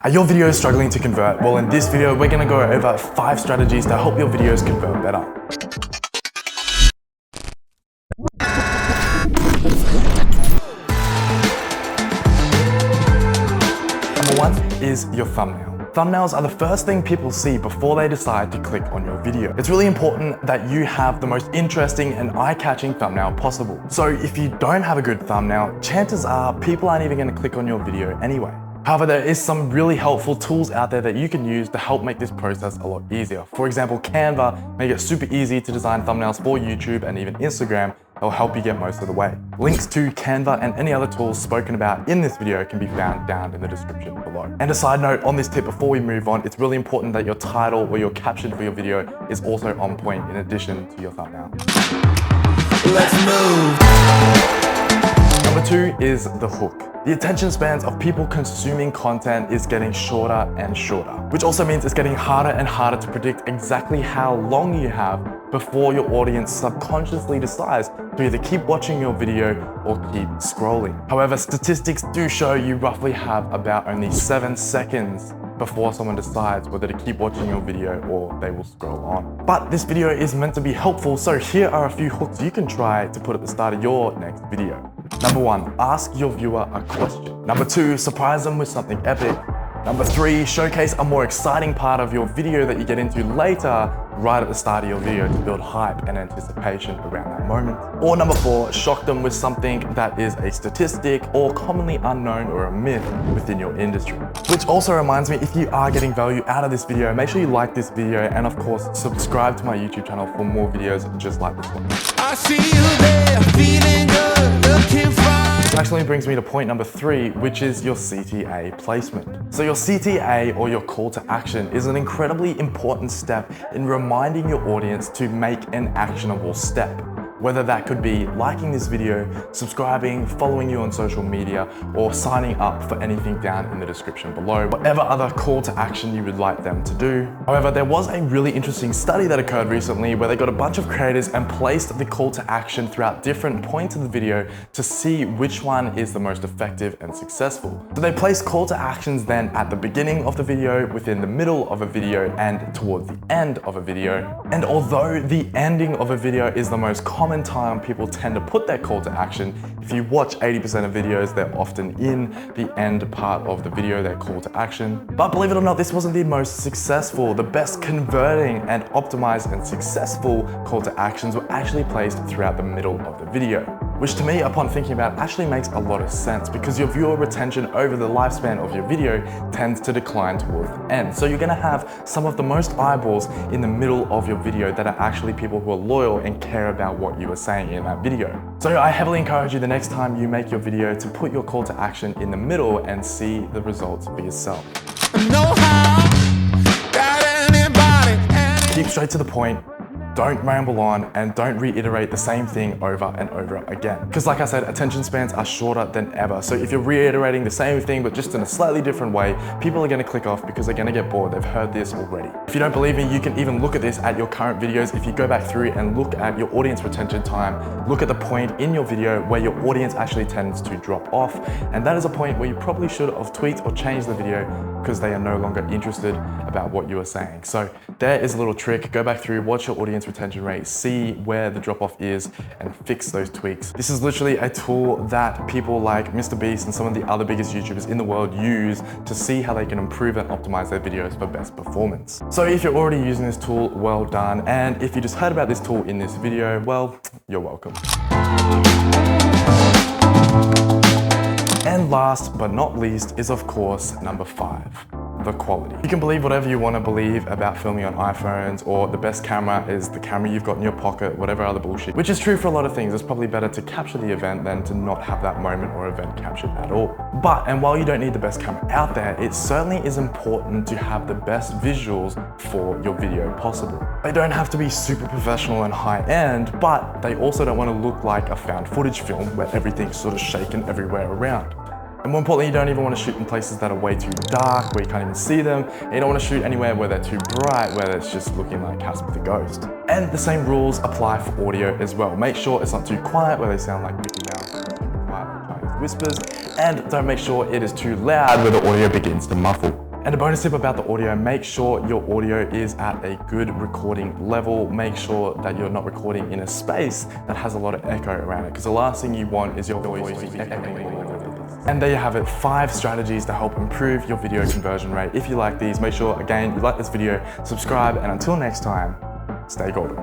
Are your videos struggling to convert? Well, in this video, we're gonna go over 5 strategies to help your videos convert better. Number 1 is your thumbnail. Thumbnails are the first thing people see before they decide to click on your video. It's really important that you have the most interesting and eye-catching thumbnail possible. So if you don't have a good thumbnail, chances are people aren't even gonna click on your video anyway. However, there is some really helpful tools out there that you can use to help make this process a lot easier. For example, Canva make it super easy to design thumbnails for YouTube and even Instagram. It'll help you get most of the way. Links to Canva and any other tools spoken about in this video can be found down in the description below. And a side note on this tip before we move on, it's really important that your title or your caption for your video is also on point in addition to your thumbnail. Let's move. Number 2 is the hook. The attention spans of people consuming content is getting shorter and shorter, which also means it's getting harder and harder to predict exactly how long you have before your audience subconsciously decides to either keep watching your video or keep scrolling. However, statistics do show you roughly have about only 7 seconds before someone decides whether to keep watching your video or they will scroll on. But this video is meant to be helpful, so here are a few hooks you can try to put at the start of your next video. Number 1, ask your viewer a question. Number 2, surprise them with something epic. Number 3, showcase a more exciting part of your video that you get into later, right at the start of your video to build hype and anticipation around that moment. Or number 4, shock them with something that is a statistic or commonly unknown or a myth within your industry. Which also reminds me, if you are getting value out of this video, make sure you like this video and of course, subscribe to my YouTube channel for more videos just like this one. I see you there, feeling good, looking fine. Which actually brings me to point number 3, which is your CTA placement. So your CTA, or your call to action, is an incredibly important step in reminding your audience to make an actionable step. Whether that could be liking this video, subscribing, following you on social media, or signing up for anything down in the description below, whatever other call to action you would like them to do. However, there was a really interesting study that occurred recently where they got a bunch of creators and placed the call to action throughout different points of the video to see which one is the most effective and successful. So they placed call to actions then at the beginning of the video, within the middle of a video, and towards the end of a video. And although the ending of a video is the most common time people tend to put their call to action, if you watch 80% of videos, they're often in the end part of the video, their call to action. But believe it or not, this wasn't the most successful. The best converting and optimized and successful call to actions were actually placed throughout the middle of the video. Which to me, upon thinking about it, actually makes a lot of sense because your viewer retention over the lifespan of your video tends to decline towards the end. So you're gonna have some of the most eyeballs in the middle of your video that are actually people who are loyal and care about what you are saying in that video. So I heavily encourage you the next time you make your video to put your call to action in the middle and see the results for yourself. Keep straight to the point. Don't ramble on and don't reiterate the same thing over and over again. Because like I said, attention spans are shorter than ever. So if you're reiterating the same thing, but just in a slightly different way, people are gonna click off because they're gonna get bored. They've heard this already. If you don't believe me, you can even look at this at your current videos. If you go back through and look at your audience retention time, look at the point in your video where your audience actually tends to drop off. And that is a point where you probably should have tweaked or changed the video because they are no longer interested about what you are saying. So there is a little trick. Go back through, watch your audience retention rate, see where the drop off is and fix those tweaks. This is literally a tool that people like Mr. Beast and some of the other biggest YouTubers in the world use to see how they can improve and optimize their videos for best performance. So if you're already using this tool, well done. And if you just heard about this tool in this video, well, you're welcome. And last but not least is of course number 5. The quality. You can believe whatever you want to believe about filming on iPhones, or the best camera is the camera you've got in your pocket, whatever other bullshit, which is true for a lot of things. It's probably better to capture the event than to not have that moment or event captured at all. But, and while you don't need the best camera out there, it certainly is important to have the best visuals for your video possible. They don't have to be super professional and high end, but they also don't want to look like a found footage film where everything's sort of shaken everywhere around. And more importantly, you don't even want to shoot in places that are way too dark, where you can't even see them. And you don't want to shoot anywhere where they're too bright, where it's just looking like Casper the Ghost. And the same rules apply for audio as well. Make sure it's not too quiet, where they sound like Mickey Mouse, too quiet, like Chinese whispers. And don't make sure it is too loud, where the audio begins to muffle. And a bonus tip about the audio, make sure your audio is at a good recording level. Make sure that you're not recording in a space that has a lot of echo around it, because the last thing you want is your voice to be echoing all over the place. And there you have it, 5 strategies to help improve your video conversion rate. If you like these, make sure, again, you like this video, subscribe, and until next time, stay golden.